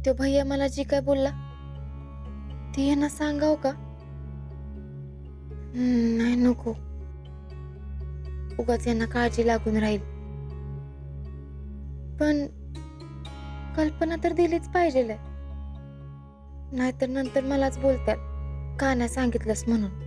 तो भैया मला जी काय बोलला ती यांना सांगाव का? नाही नको, उगाच यांना काळजी लागून राहील. पण कल्पना तर दिलीच पाहिजे, नाहीतर नंतर मलाच बोलतात का नाही सांगितलंस म्हणून.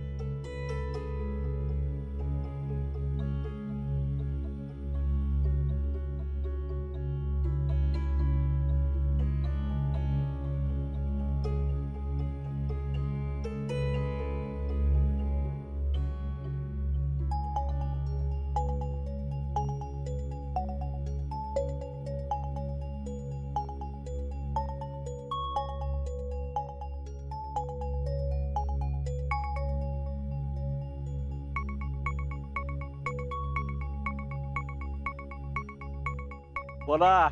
बोला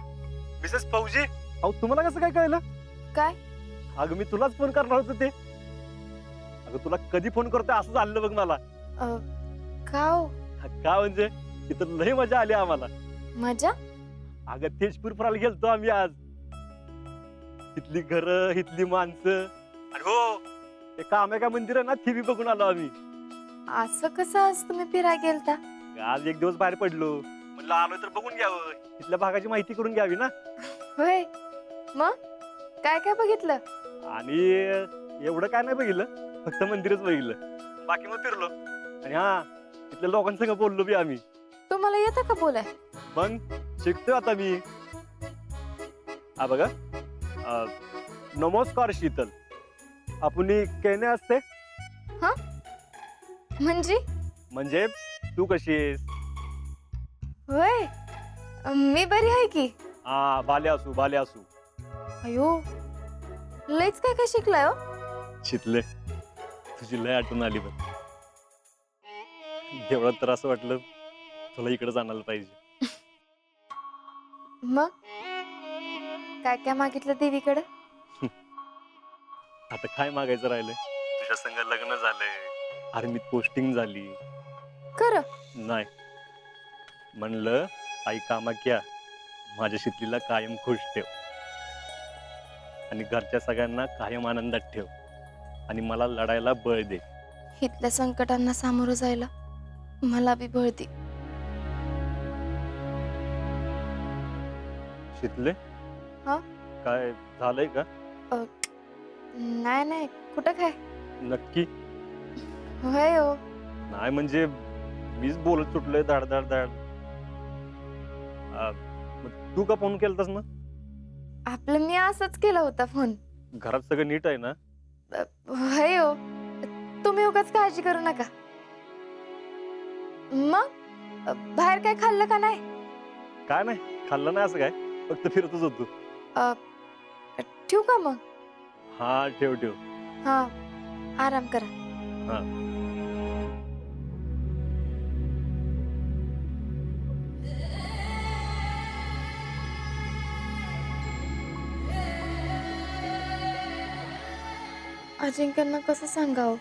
मिसेस फौजी. अहो तुम्हाला कसं काय कळलं? काय? अगं मी तुलाच फोन करणार होतो ते. अगं तुला कधी फोन करतोय असं झालं बघ मला. का हो? का म्हणजे इथं लई मजा आली आम्हाला. मजा? अगं तेजपूर फरायला गेलतो आम्ही आज. इथली घरं, इथली माणसं आणि हो ते कामाख्या मंदिर आहे ना ती बी बघून आलो आम्ही. असं कसं आज तुम्ही फिरायला गेलता? आज एक दिवस बाहेर पडलो, म्हणलं आलोय तर बघून घ्यावं, इथल्या भागाची माहिती करून घ्यावी ना. होय, मग काय काय बघितलं? आणि एवढं काय नाही बघितलं, फक्त मंदिरच बघितलं. बाकी मग फिरलो आणि हा इथल्या लोकांसंग बोललो बी आम्ही. तुम्हाला येतं का बोलाय? मग शिकतोय आता मी. हा बघा, नमस्कार शीतल, आपण केने असते. म्हणजे? म्हणजे तू कशी आहेस? होय, मी बरी आहे की. हा बाले असू बाले असू. अयो, लयच काय काय शिकलाय हो. शितले तुझी लय आठवण आली बघ. तेवढं तर असं वाटलं तुला इकडे जाणायला पाहिजे. मग काय काय मागितलं देवीकडे? आता काय मागायचं राहिलंय? तुझ्या संग लग्न झालंय, आर्मीत पोस्टिंग झाली. खरं? नाही, म्हणलं आई कामाख्या माझ्या शितलीला कायम खुश ठेव आणि घरच्या सगळ्यांना कायम आनंदात ठेव आणि मला लढायला बळ दे. इथल्या संकटांना सामोरं जायला मला बी बळ दे. शितले, हा? काय झालंय का? नाही नाही, कुठं काय. नक्की? होय हो. नाही म्हणजे मीच बोलत सुटलोय धाड धाड धाड. मग तू का फोन केलतास मग? आपलं मी असंच केला होता फोन. घरात सगळं नीट आहे ना? होय हो, तुम्ही उगाच काळजी करू नका. मग बाहेर काय खाल्लं का नाही? काय नाही खाल्लं नाही असं काय, फक्त फिरतच होतो. ठेवू का मग? हा ठेव ठेव. हा, आराम करा. हा. अजिंक्यांना कसं सांगावं?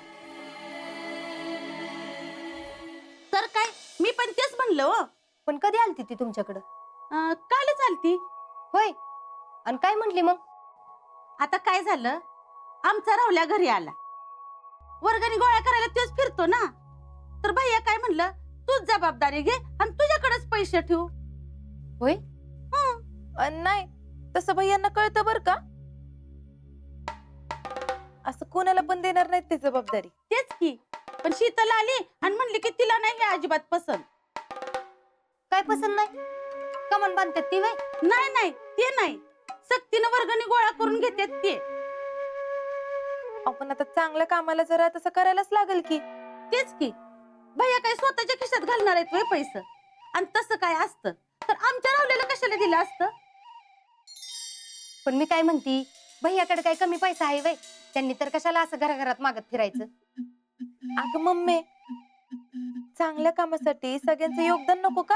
तर काय, मी पण तेच म्हणलं हो. पण कधी आलती ती तुमच्याकडं? कालच आलती. होय, आणि काय म्हंटली मग? आता काय झालं, आमचा राहुल्या घरी आला, वर्गणी गोळा करायला तोच फिरतो ना, तर भैया काय म्हणलं, तूच जबाबदारी घे आणि तुझ्याकडेच पैसे ठेव. होय? नाही, तसं भैयांना कळतं बर का. असं कोणाला पण देणार नाहीत ती जबाबदारी. तेच की, पण शीतल आली आणि म्हणली की तिला नाही हे अजिबात पसंत. काय पसंत नाही? कमान बांधतात ती वय? नाही नाही, ते नाही, सक्तीनं वर्गणी गोळा करून घेतात ते. आपण आता चांगल्या कामाला जरा तसं करायलाच लागेल की. तेच की, भैया काय स्वतःच्या खिशात घालणार आहेत वय पैसे? आणि तसं काय असतं तर आमच्या राहुल्याला कशाला दिलं असतं? पण मी काय म्हणती, भैयाकडे काय कमी पैसा आहे वय? त्यांनी तर कशाला असं घराघरात मागत फिरायचं? अगं मम्मी, चांगल्या कामासाठी सगळ्यांचं योगदान नको का?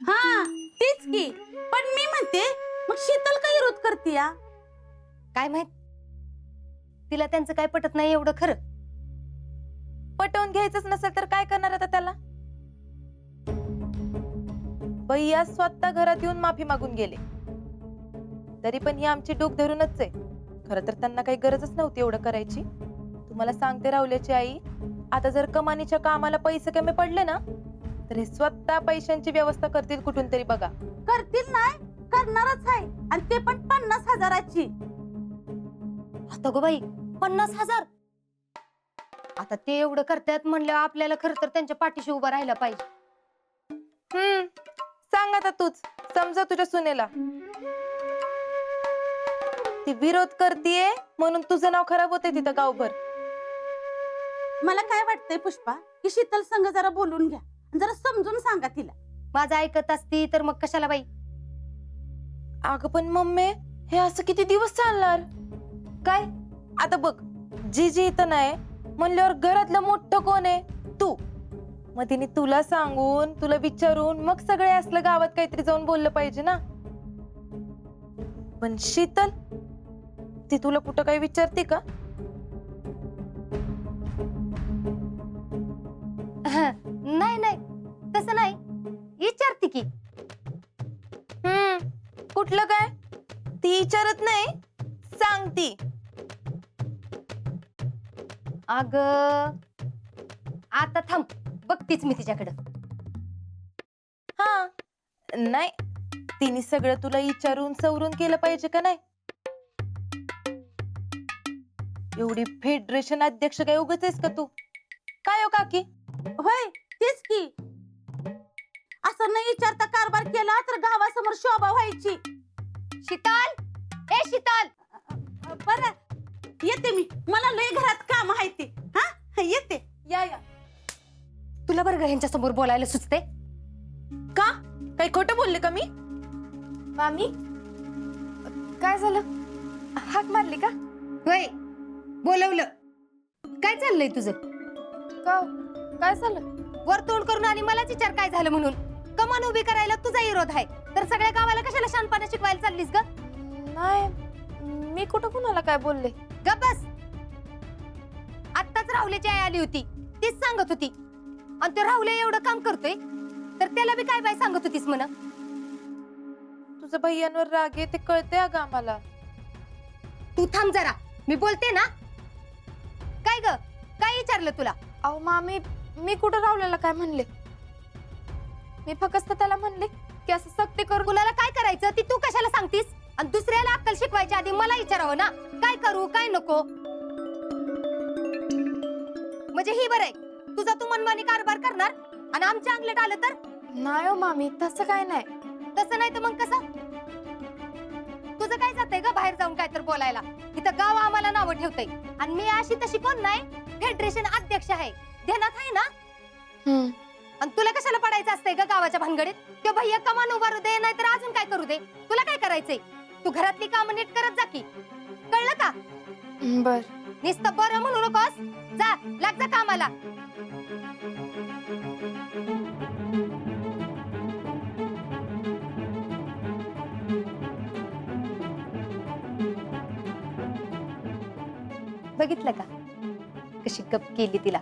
हा तीच की, पण मी म्हणते मग शीतल काय विरोध करते या? काय माहित, तिला त्यांचं काय पटत नाही एवढं खरं. पटवून घ्यायचंच नसेल तर काय करणार आता त्याला? भैया स्वतः घरात येऊन माफी मागून गेले. तरी पण ही आमची डोक धरूनच आहे. खरं तर त्यांना काही गरजच नव्हती एवढं करायची. तुम्हाला सांगते राहुल्याची आई, आता जर कमानीच्या कामाला पैसे कमी पडले ना, तर हे स्वतः पैशांची व्यवस्था करतील कुठून तरी बघा. करतील नाही, करणारच आहे, आणि ते पण 50,000ची. आता गो बाई 50,000. आता ते एवढं करतात म्हणलं आपल्याला खरं तर त्यांच्या पाठीशी उभं राहायला पाहिजे. सांग आता तूच, समजा तुझ्या सुनेला. ती विरोध करतीये म्हणून तुझं नाव खराब होते तिथं गावभर. मला काय वाटतंय पुष्पा, की शीतल संग जरा बोलून घ्या, आणि जरा समजून सांगा तिला. माझं ऐकत असती तर मग कशाला बाई. अगं पण मम्मी, हे असं किती दिवस चालणार? काय आता बघ, जी इथं नाही म्हणल्यावर घरातलं मोठं कोण आहे? तू. मग तिने तुला सांगून, तुला विचारून मग सगळे असलं गावात काहीतरी जाऊन बोललं पाहिजे ना. पण शीतल, ती तुला कुठं काही विचारते का? नाही नाही तसं नाही, विचारते की. कुठलं काय? ती विचारत नाही, सांगती. अग आता थांब, बघतीच मी तिच्याकडं. हा नाही, तिने सगळं तुला विचारून सवरून केलं पाहिजे का नाही? एवढी फेडरेशन अध्यक्ष काय उगाच आहेस का तू? काय हो काकी? होय, तेच की. असं नाही विचारता कारभार केला तर गावासमोर शोभा व्हायची. शीतल, ए शीतल. बरं, येते मी. मला लय घरात काम आहे ते. हा, येते. या. तुला बरं ह्यांच्या समोर बोलायला सुचते का? काही खोटं बोलले का मी? मामी, काय झालं? हाक मारली का? होय, बोलवलं. काय चाललंय तुझं? का? काय झालं? वर तोंड करून आणि मलाच विचार काय झालं म्हणून. कमान उभी करायला तुझा विरोध आहे, तर सगळ्या गावाला कशाला शानपणा शिकवायला चाललीस ग? नाही, मी कुठं कुणाला काय बोलले? गप बस. आत्ताच राहुल्याची आई आली होती, तीच सांगत होती. आणि तो राहुल्या एवढं काम करतोय तर त्याला बी काय बाय सांगत होतीस म्हणा. तुझं भैयांवर राग आहे ते कळते अगं आम्हाला. तू थांब जरा, मी बोलते ना. काय ग, काय विचारलं तुला? अहो मामी, मी कुठं राहुल्याला काय म्हणले? मी फक्त त्याला म्हणले की असं सक्ती करून. कुणाला काय करायचं ती तू कशाला सांगतीस? आणि दुसऱ्याला अक्कल शिकवायच्या आधी मला विचारावं ना, काय करू काय नको. म्हणजे ही बरं आहे, तुझा तू मनमानी कारभार करणार आणि आमच्या अंगलट आलं तर? नाही हो मामी, तसं काय नाही. तसं नाही तर मग कसं? तुझं काय जातंय ग बाहेर जाऊन काय तर बोलायला? इथं गाव आम्हाला नावं ठेवतंय आणि मी अशी तशी कोण नाही, फेडरेशन अध्यक्ष आहे. ध्यानात आहे ना? आणि तुला कशाला पडायचं असतंय ग गावाच्या भानगडीत? तो भैया कमान उभारू दे, नाहीतर अजून काय करू दे. तुला काय करायचंय? तू घरातली कामं नीट करत जा की. कळलं का? बर. नुसतं बरं म्हणू नकोस. जा, लाग जा कामाला. बघितलं का कशी गप केली तिला?